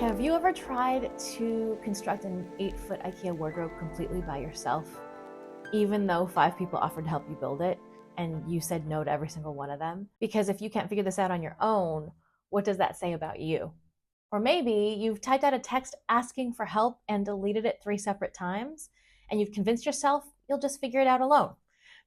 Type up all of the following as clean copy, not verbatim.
Have you ever tried to construct an 8-foot IKEA wardrobe completely by yourself, even though 5 people offered to help you build it and you said no to every single one of them? Because if you can't figure this out on your own, what does that say about you? Or maybe you've typed out a text asking for help and deleted it 3 separate times, and you've convinced yourself you'll just figure it out alone.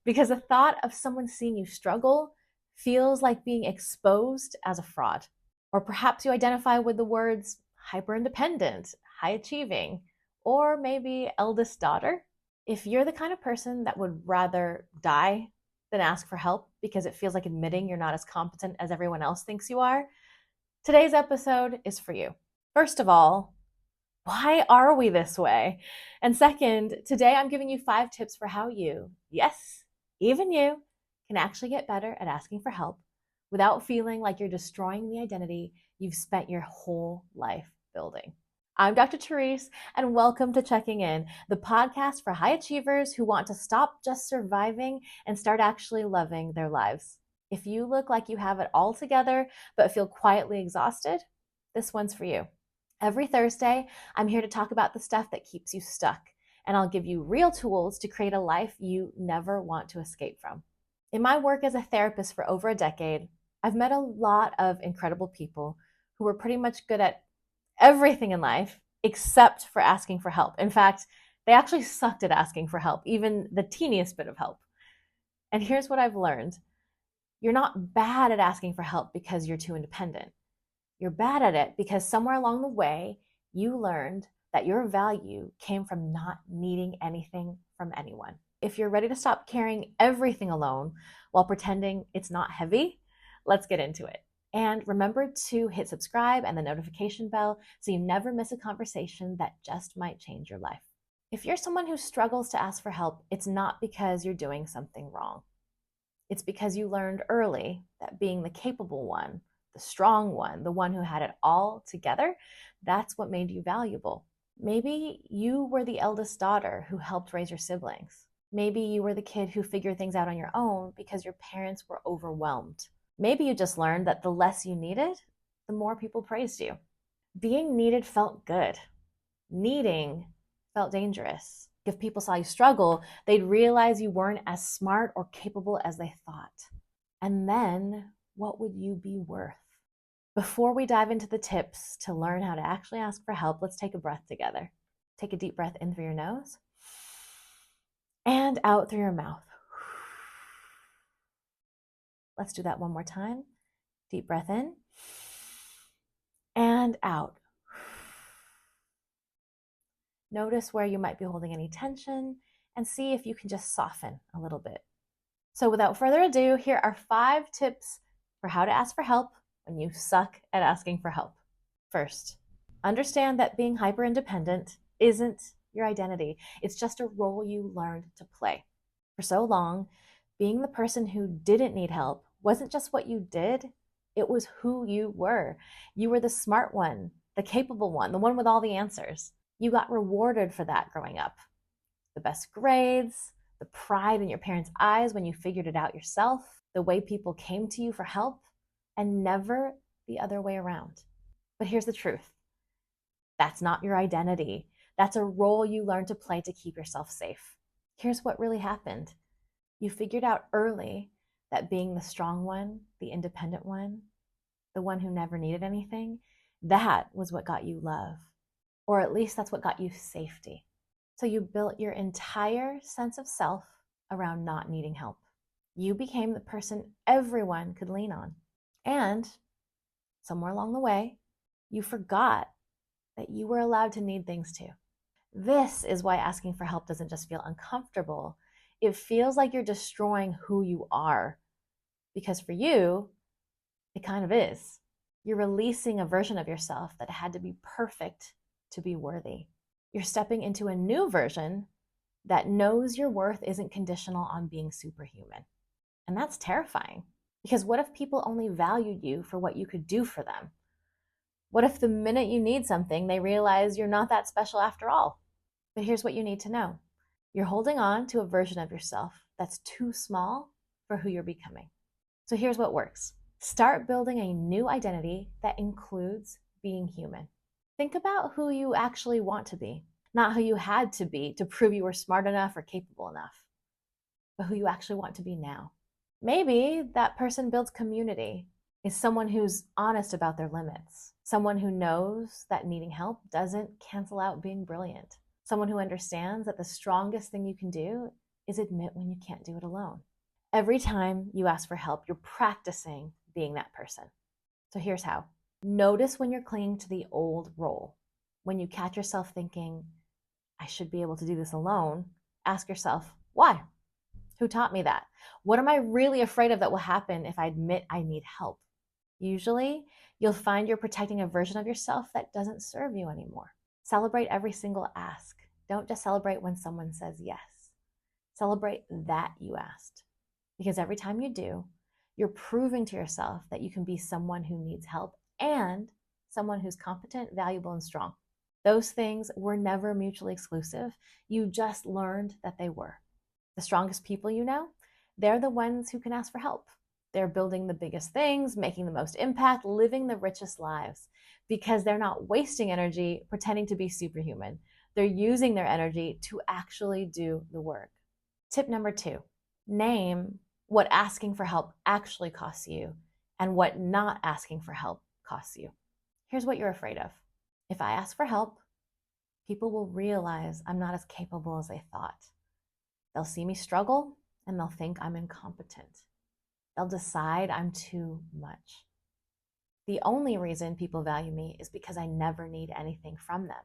Because the thought of someone seeing you struggle feels like being exposed as a fraud. Or perhaps you identify with the words hyper independent, high achieving, or maybe eldest daughter. If you're the kind of person that would rather die than ask for help because it feels like admitting you're not as competent as everyone else thinks you are, today's episode is for you. First of all, why are we this way? And second, today I'm giving you 5 tips for how you, yes, even you, can actually get better at asking for help without feeling like you're destroying the identity you've spent your whole life building. I'm Dr. Therese, and welcome to Checking In, the podcast for high achievers who want to stop just surviving and start actually loving their lives. If you look like you have it all together, but feel quietly exhausted, this one's for you. Every Thursday, I'm here to talk about the stuff that keeps you stuck, and I'll give you real tools to create a life you never want to escape from. In my work as a therapist for over a decade, I've met a lot of incredible people who were pretty much good at everything in life except for asking for help. In fact, they actually sucked at asking for help, even the teeniest bit of help. And here's what I've learned. You're not bad at asking for help because you're too independent. You're bad at it because somewhere along the way, you learned that your value came from not needing anything from anyone. If you're ready to stop carrying everything alone while pretending it's not heavy, let's get into it. And remember to hit subscribe and the notification bell so you never miss a conversation that just might change your life. If you're someone who struggles to ask for help, it's not because you're doing something wrong. It's because you learned early that being the capable one, the strong one, the one who had it all together, that's what made you valuable. Maybe you were the eldest daughter who helped raise your siblings. Maybe you were the kid who figured things out on your own because your parents were overwhelmed. Maybe you just learned that the less you needed, the more people praised you. Being needed felt good. Needing felt dangerous. If people saw you struggle, they'd realize you weren't as smart or capable as they thought. And then, what would you be worth? Before we dive into the tips to learn how to actually ask for help, let's take a breath together. Take a deep breath in through your nose and out through your mouth. Let's do that one more time. Deep breath in and out. Notice where you might be holding any tension and see if you can just soften a little bit. So without further ado, here are 5 tips for how to ask for help when you suck at asking for help. First, understand that being hyper independent isn't your identity. It's just a role you learned to play. For so long, being the person who didn't need help wasn't just what you did, it was who you were. You were the smart one, the capable one, the one with all the answers. You got rewarded for that growing up. The best grades, the pride in your parents' eyes when you figured it out yourself, the way people came to you for help, and never the other way around. But here's the truth. That's not your identity. That's a role you learned to play to keep yourself safe. Here's what really happened. You figured out early that being the strong one, the independent one, the one who never needed anything, that was what got you love. Or at least that's what got you safety. So you built your entire sense of self around not needing help. You became the person everyone could lean on. And somewhere along the way, you forgot that you were allowed to need things too. This is why asking for help doesn't just feel uncomfortable. It feels like you're destroying who you are. Because for you, it kind of is. You're releasing a version of yourself that had to be perfect to be worthy. You're stepping into a new version that knows your worth isn't conditional on being superhuman. And that's terrifying. Because what if people only valued you for what you could do for them? What if the minute you need something, they realize you're not that special after all? But here's what you need to know. You're holding on to a version of yourself that's too small for who you're becoming. So here's what works. Start building a new identity that includes being human. Think about who you actually want to be, not who you had to be to prove you were smart enough or capable enough, but who you actually want to be now. Maybe that person builds community, is someone who's honest about their limits, someone who knows that needing help doesn't cancel out being brilliant, someone who understands that the strongest thing you can do is admit when you can't do it alone. Every time you ask for help, you're practicing being that person. So here's how. Notice when you're clinging to the old role. When you catch yourself thinking, I should be able to do this alone, ask yourself, why? Who taught me that? What am I really afraid of that will happen if I admit I need help? Usually, you'll find you're protecting a version of yourself that doesn't serve you anymore. Celebrate every single ask. Don't just celebrate when someone says yes. Celebrate that you asked. Because every time you do, you're proving to yourself that you can be someone who needs help and someone who's competent, valuable, and strong. Those things were never mutually exclusive. You just learned that they were. The strongest people you know, they're the ones who can ask for help. They're building the biggest things, making the most impact, living the richest lives because they're not wasting energy pretending to be superhuman. They're using their energy to actually do the work. Tip number 2, name what asking for help actually costs you and what not asking for help costs you. Here's what you're afraid of. If I ask for help, people will realize I'm not as capable as they thought. They'll see me struggle and they'll think I'm incompetent. They'll decide I'm too much. The only reason people value me is because I never need anything from them.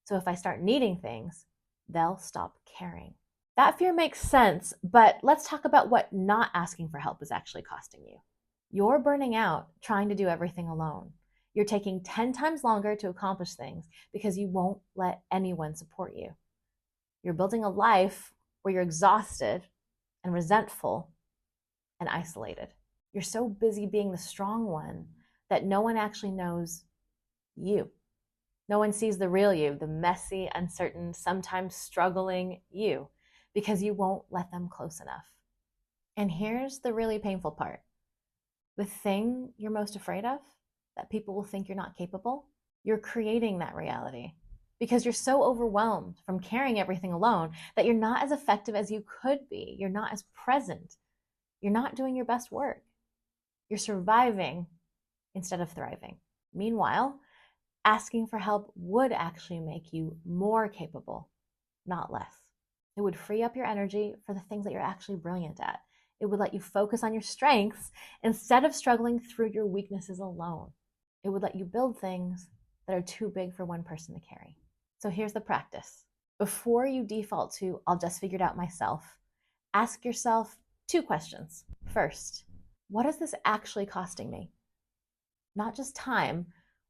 So if I start needing things, they'll stop caring. That fear makes sense, but let's talk about what not asking for help is actually costing you. You're burning out trying to do everything alone. You're taking 10 times longer to accomplish things because you won't let anyone support you. You're building a life where you're exhausted and resentful and isolated. You're so busy being the strong one that no one actually knows you. No one sees the real you, the messy, uncertain, sometimes struggling you, because you won't let them close enough. And here's the really painful part. The thing you're most afraid of, that people will think you're not capable, you're creating that reality because you're so overwhelmed from carrying everything alone that you're not as effective as you could be. You're not as present. You're not doing your best work. You're surviving instead of thriving. Meanwhile, asking for help would actually make you more capable, not less. It would free up your energy for the things that you're actually brilliant at. It would let you focus on your strengths instead of struggling through your weaknesses alone. It would let you build things that are too big for one person to carry. So here's the practice. Before you default to, I'll just figure it out myself, ask yourself 2 questions. First, what is this actually costing me? Not just time.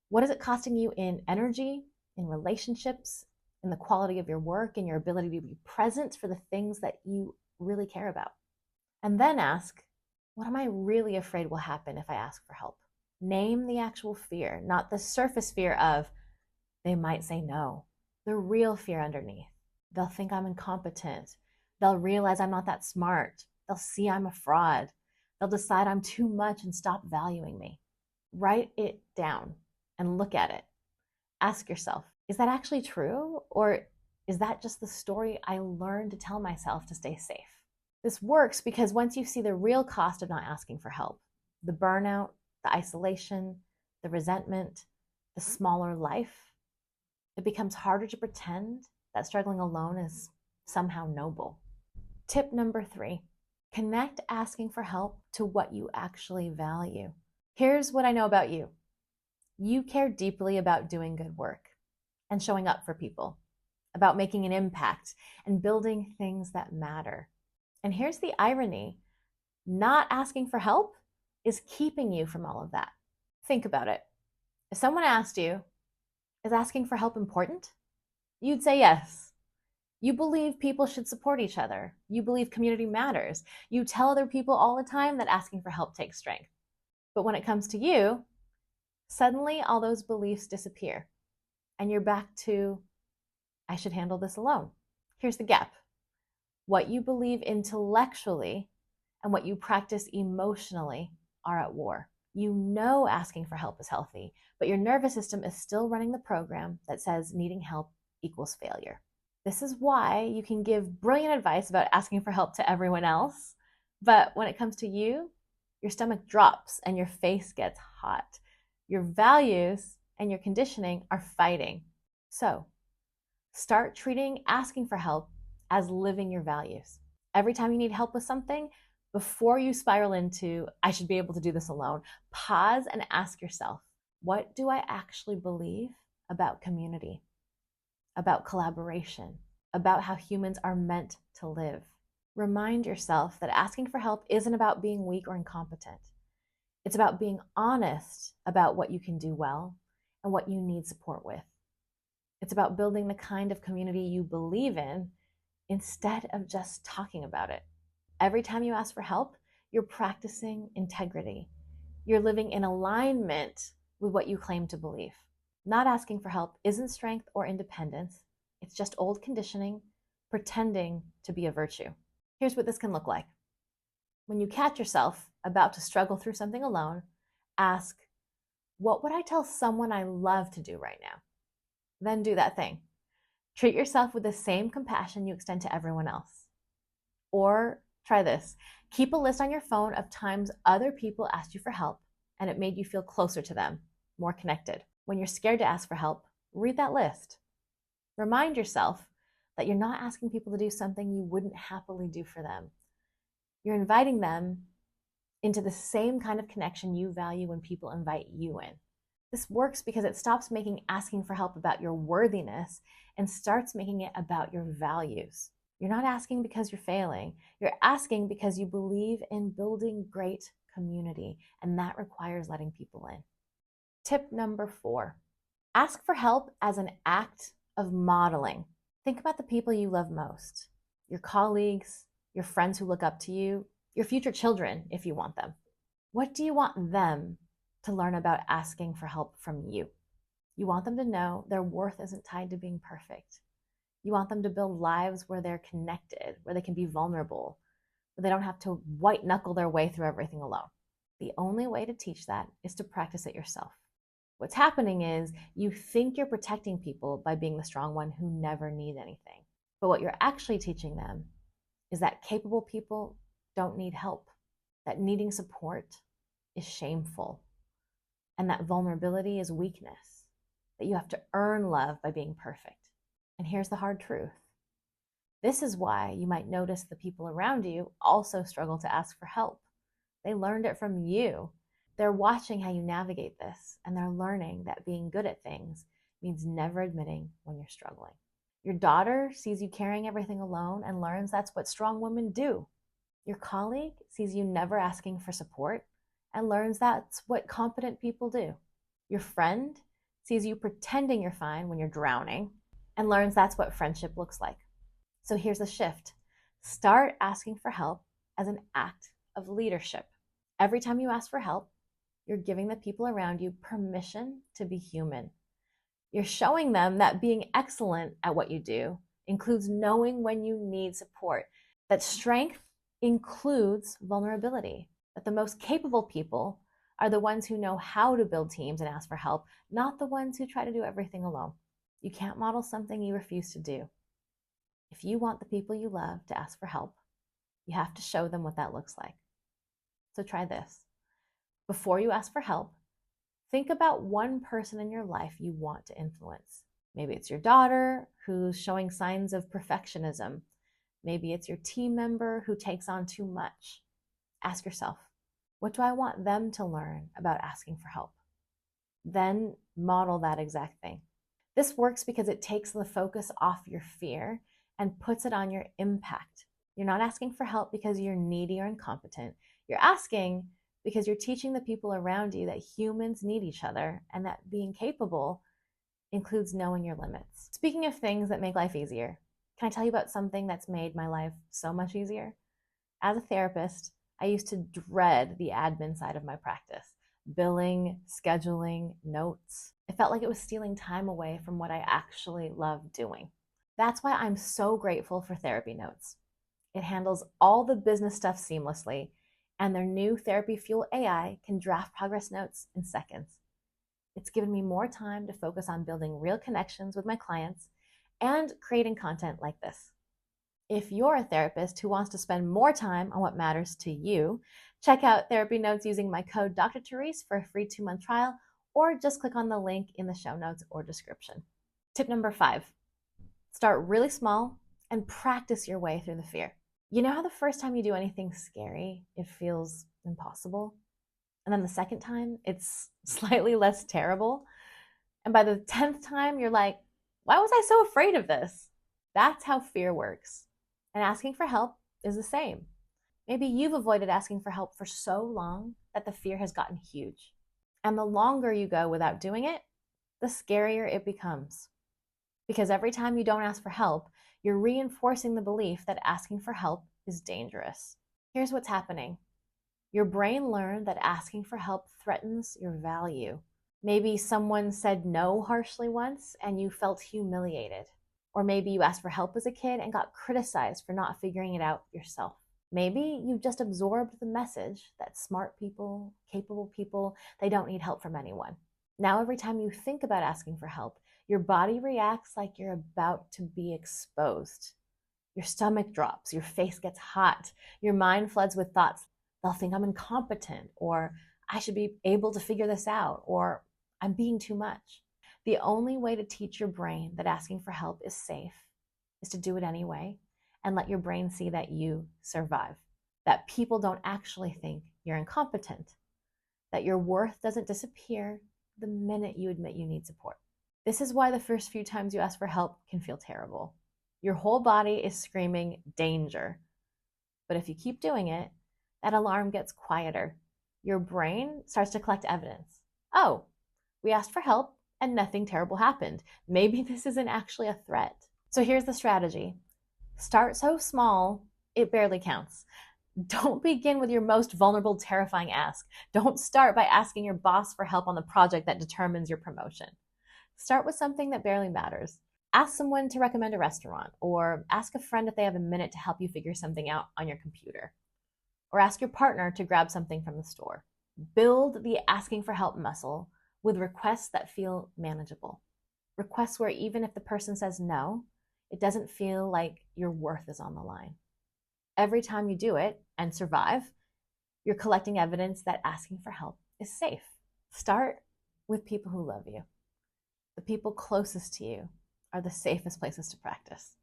What is it costing you in energy, in relationships, in the quality of your work, in your ability to be present for the things that you really care about? And then ask, what am I really afraid will happen if I ask for help? Name the actual fear, not the surface fear of they might say no. The real fear underneath. They'll think I'm incompetent. They'll realize I'm not that smart. They'll see I'm a fraud. They'll decide I'm too much and stop valuing me. Write it down and look at it. Ask yourself, is that actually true? Or is that just the story I learned to tell myself to stay safe? This works because once you see the real cost of not asking for help, the burnout, the isolation, the resentment, the smaller life, it becomes harder to pretend that struggling alone is somehow noble. Tip number 3, connect asking for help to what you actually value. Here's what I know about you. You care deeply about doing good work and showing up for people, about making an impact and building things that matter. And here's the irony. Not asking for help is keeping you from all of that. Think about it. If someone asked you, is asking for help important? You'd say yes. You believe people should support each other. You believe community matters. You tell other people all the time that asking for help takes strength. But when it comes to you, suddenly all those beliefs disappear. And you're back to, I should handle this alone. Here's the gap. What you believe intellectually and what you practice emotionally are at war. You know asking for help is healthy, but your nervous system is still running the program that says needing help equals failure. This is why you can give brilliant advice about asking for help to everyone else, but when it comes to you, your stomach drops and your face gets hot. Your values and your conditioning are fighting. So, start treating asking for help as living your values. Every time you need help with something, before you spiral into, I should be able to do this alone, pause and ask yourself, what do I actually believe about community, about collaboration, about how humans are meant to live? Remind yourself that asking for help isn't about being weak or incompetent. It's about being honest about what you can do well and what you need support with. It's about building the kind of community you believe in instead of just talking about it. Every time you ask for help, you're practicing integrity. You're living in alignment with what you claim to believe. Not asking for help isn't strength or independence. It's just old conditioning pretending to be a virtue. Here's what this can look like. When you catch yourself about to struggle through something alone, ask, what would I tell someone I love to do right now? Then do that thing. Treat yourself with the same compassion you extend to everyone else. Or try this. Keep a list on your phone of times other people asked you for help and it made you feel closer to them, more connected. When you're scared to ask for help, read that list. Remind yourself that you're not asking people to do something you wouldn't happily do for them. You're inviting them into the same kind of connection you value when people invite you in. This works because it stops making asking for help about your worthiness and starts making it about your values. You're not asking because you're failing. You're asking because you believe in building great community, and that requires letting people in. Tip number 4, ask for help as an act of modeling. Think about the people you love most, your colleagues, your friends who look up to you, your future children if you want them. What do you want them to learn about asking for help from you? You want them to know their worth isn't tied to being perfect. You want them to build lives where they're connected, where they can be vulnerable, where they don't have to white knuckle their way through everything alone. The only way to teach that is to practice it yourself. What's happening is you think you're protecting people by being the strong one who never need anything. But what you're actually teaching them is that capable people don't need help, that needing support is shameful, and that vulnerability is weakness, that you have to earn love by being perfect. And here's the hard truth. This is why you might notice the people around you also struggle to ask for help. They learned it from you. They're watching how you navigate this, and they're learning that being good at things means never admitting when you're struggling. Your daughter sees you carrying everything alone and learns that's what strong women do. Your colleague sees you never asking for support and learns that's what competent people do. Your friend sees you pretending you're fine when you're drowning and learns that's what friendship looks like. So here's the shift. Start asking for help as an act of leadership. Every time you ask for help, you're giving the people around you permission to be human. You're showing them that being excellent at what you do includes knowing when you need support, that strength includes vulnerability, that the most capable people are the ones who know how to build teams and ask for help, not the ones who try to do everything alone. You can't model something you refuse to do. If you want the people you love to ask for help, you have to show them what that looks like. So try this. Before you ask for help, think about one person in your life you want to influence. Maybe it's your daughter who's showing signs of perfectionism. Maybe it's your team member who takes on too much. Ask yourself, what do I want them to learn about asking for help? Then model that exact thing. This works because it takes the focus off your fear and puts it on your impact. You're not asking for help because you're needy or incompetent. You're asking because you're teaching the people around you that humans need each other and that being capable includes knowing your limits. Speaking of things that make life easier, can I tell you about something that's made my life so much easier? As a therapist, I used to dread the admin side of my practice. Billing, scheduling, notes. It felt like it was stealing time away from what I actually love doing. That's why I'm so grateful for TherapyNotes. It handles all the business stuff seamlessly, and their new Therapy Fuel AI can draft progress notes in seconds. It's given me more time to focus on building real connections with my clients and creating content like this. If you're a therapist who wants to spend more time on what matters to you, check out TherapyNotes using my code Dr. Therese for a free 2-month trial, or just click on the link in the show notes or description. Tip number 5, start really small and practice your way through the fear. You know how the first time you do anything scary, it feels impossible? And then the second time, it's slightly less terrible. And by the 10th time, you're like, why was I so afraid of this? That's how fear works. And asking for help is the same. Maybe you've avoided asking for help for so long that the fear has gotten huge. And the longer you go without doing it, the scarier it becomes. Because every time you don't ask for help, you're reinforcing the belief that asking for help is dangerous. Here's what's happening. Your brain learned that asking for help threatens your value. Maybe someone said no harshly once and you felt humiliated. Or maybe you asked for help as a kid and got criticized for not figuring it out yourself. Maybe you just absorbed the message that smart people, capable people, they don't need help from anyone. Now every time you think about asking for help, your body reacts like you're about to be exposed. Your stomach drops, your face gets hot, your mind floods with thoughts. They'll think I'm incompetent, or I should be able to figure this out, or I'm being too much. The only way to teach your brain that asking for help is safe is to do it anyway and let your brain see that you survive, that people don't actually think you're incompetent, that your worth doesn't disappear the minute you admit you need support. This is why the first few times you ask for help can feel terrible. Your whole body is screaming danger. But if you keep doing it, that alarm gets quieter. Your brain starts to collect evidence. Oh, we asked for help and nothing terrible happened. Maybe this isn't actually a threat. So here's the strategy. Start so small, it barely counts. Don't begin with your most vulnerable, terrifying ask. Don't start by asking your boss for help on the project that determines your promotion. Start with something that barely matters. Ask someone to recommend a restaurant, or ask a friend if they have a minute to help you figure something out on your computer. Or ask your partner to grab something from the store. Build the asking for help muscle with requests that feel manageable. Requests where even if the person says no, it doesn't feel like your worth is on the line. Every time you do it and survive, you're collecting evidence that asking for help is safe. Start with people who love you. The people closest to you are the safest places to practice.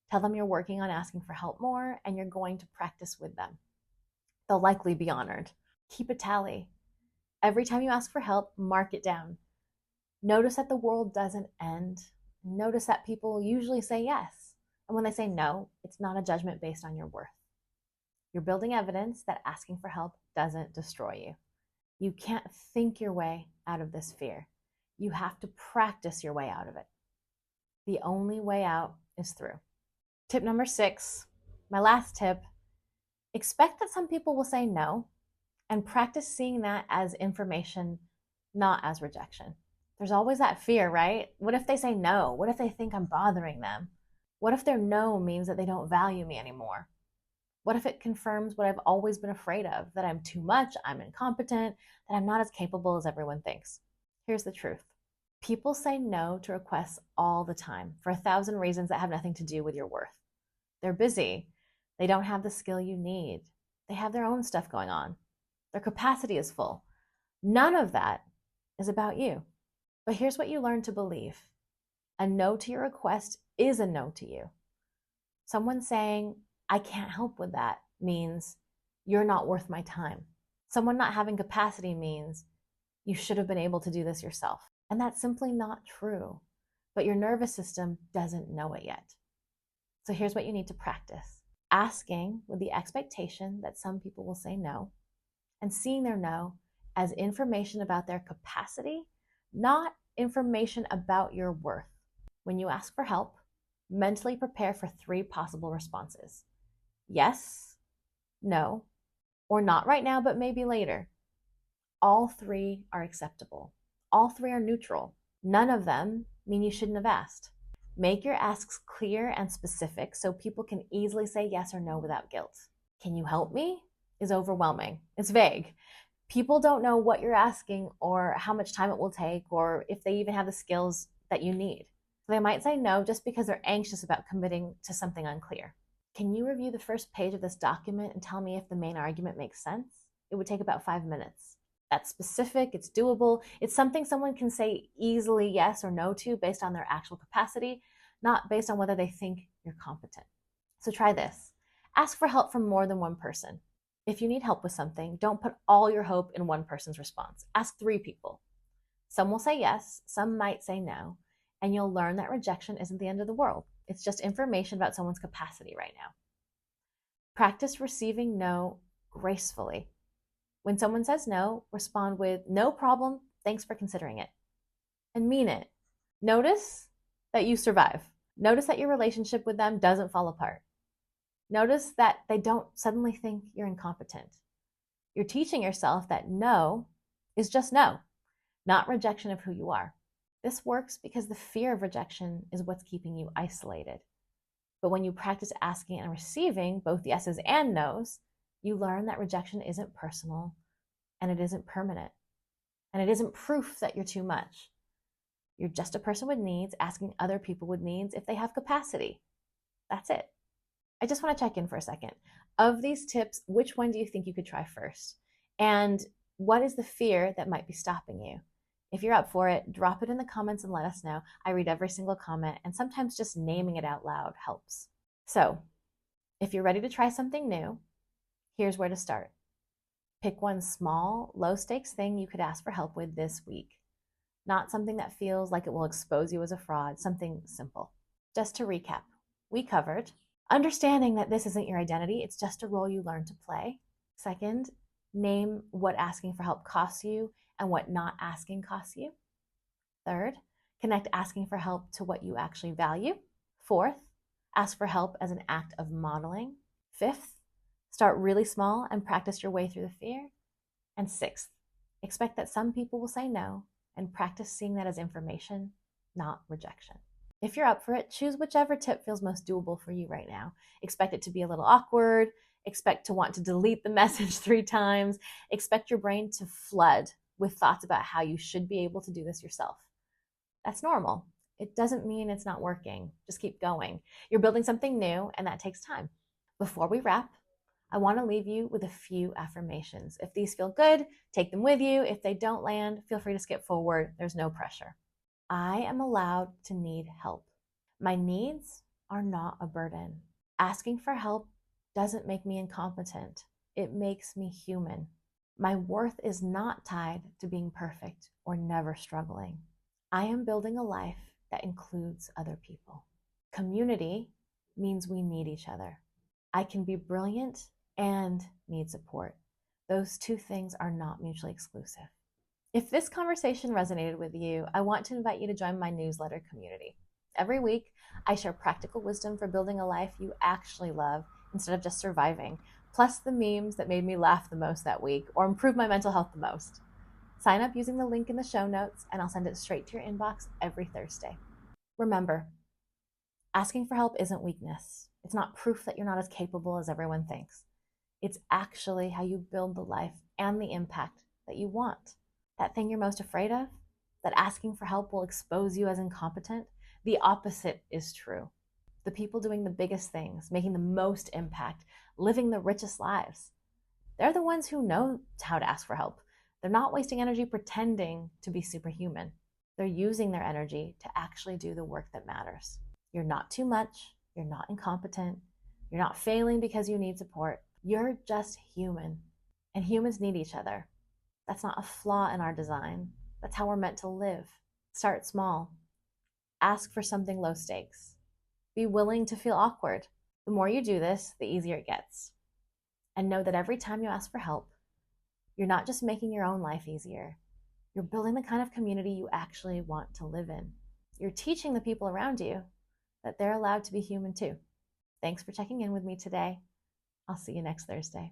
Tell them you're working on asking for help more and you're going to practice with them. They'll likely be honored. Keep a tally. Every time you ask for help, mark it down. Notice that the world doesn't end. Notice that people usually say yes. And when they say no, it's not a judgment based on your worth. You're building evidence that asking for help doesn't destroy you. You can't think your way out of this fear. You have to practice your way out of it. The only way out is through. Tip number 6, my last tip, expect that some people will say no and practice seeing that as information, not as rejection. There's always that fear, right? What if they say no? What if they think I'm bothering them? What if their no means that they don't value me anymore? What if it confirms what I've always been afraid of, that I'm too much, I'm incompetent, that I'm not as capable as everyone thinks? Here's the truth. People say no to requests all the time for 1,000 reasons that have nothing to do with your worth. They're busy. They don't have the skill you need. They have their own stuff going on. Their capacity is full. None of that is about you. But here's what you learn to believe. A no to your request is a no to you. Someone saying, I can't help with that means you're not worth my time. Someone not having capacity means you should have been able to do this yourself. And that's simply not true. But your nervous system doesn't know it yet. So here's what you need to practice. Asking with the expectation that some people will say no, and seeing their no as information about their capacity, not information about your worth. When you ask for help, mentally prepare for 3 possible responses. Yes, no, or not right now, but maybe later. All 3 are acceptable. All 3 are neutral. None of them mean you shouldn't have asked. Make your asks clear and specific so people can easily say yes or no without guilt. Can you help me? is overwhelming. It's vague. People don't know what you're asking or how much time it will take or if they even have the skills that you need. So they might say no just because they're anxious about committing to something unclear. Can you review the first page of this document and tell me if the main argument makes sense? It would take about 5 minutes. That's specific, it's doable, it's something someone can say easily yes or no to based on their actual capacity, not based on whether they think you're competent. So try this. Ask for help from more than one person. If you need help with something, don't put all your hope in one person's response. Ask 3 people. Some will say yes, some might say no, and you'll learn that rejection isn't the end of the world. It's just information about someone's capacity right now. Practice receiving no gracefully. When someone says no, respond with, no problem, thanks for considering it. And mean it. Notice that you survive. Notice that your relationship with them doesn't fall apart. Notice that they don't suddenly think you're incompetent. You're teaching yourself that no is just no, not rejection of who you are. This works because the fear of rejection is what's keeping you isolated. But when you practice asking and receiving both yeses and nos, you learn that rejection isn't personal and it isn't permanent. And it isn't proof that you're too much. You're just a person with needs asking other people with needs if they have capacity. That's it. I just want to check in for a second. Of these tips, which one do you think you could try first? And what is the fear that might be stopping you? If you're up for it, drop it in the comments and let us know. I read every single comment, and sometimes just naming it out loud helps. So, if you're ready to try something new, here's where to start. Pick one small, low-stakes thing you could ask for help with this week. Not something that feels like it will expose you as a fraud, something simple. Just to recap, we covered understanding that this isn't your identity, it's just a role you learn to play. Second, name what asking for help costs you and what not asking costs you. Third, connect asking for help to what you actually value. Fourth, ask for help as an act of modeling. Fifth, start really small and practice your way through the fear. And sixth, expect that some people will say no and practice seeing that as information, not rejection. If you're up for it, choose whichever tip feels most doable for you right now. Expect it to be a little awkward. Expect to want to delete the message 3 times. Expect your brain to flood with thoughts about how you should be able to do this yourself. That's normal. It doesn't mean it's not working. Just keep going. You're building something new, and that takes time. Before we wrap, I want to leave you with a few affirmations. If these feel good, take them with you. If they don't land, feel free to skip forward. There's no pressure. I am allowed to need help. My needs are not a burden. Asking for help doesn't make me incompetent. It makes me human. My worth is not tied to being perfect or never struggling. I am building a life that includes other people. Community means we need each other. I can be brilliant and need support. Those 2 things are not mutually exclusive. If this conversation resonated with you, I want to invite you to join my newsletter community. Every week, I share practical wisdom for building a life you actually love instead of just surviving, plus the memes that made me laugh the most that week or improve my mental health the most. Sign up using the link in the show notes, and I'll send it straight to your inbox every Thursday. Remember, asking for help isn't weakness. It's not proof that you're not as capable as everyone thinks. It's actually how you build the life and the impact that you want. That thing you're most afraid of, that asking for help will expose you as incompetent, the opposite is true. The people doing the biggest things, making the most impact, living the richest lives, they're the ones who know how to ask for help. They're not wasting energy pretending to be superhuman. They're using their energy to actually do the work that matters. You're not too much. You're not incompetent. You're not failing because you need support. You're just human. And humans need each other. That's not a flaw in our design. That's how we're meant to live. Start small. Ask for something low stakes. Be willing to feel awkward. The more you do this, the easier it gets. And know that every time you ask for help, you're not just making your own life easier. You're building the kind of community you actually want to live in. You're teaching the people around you that they're allowed to be human too. Thanks for checking in with me today. I'll see you next Thursday.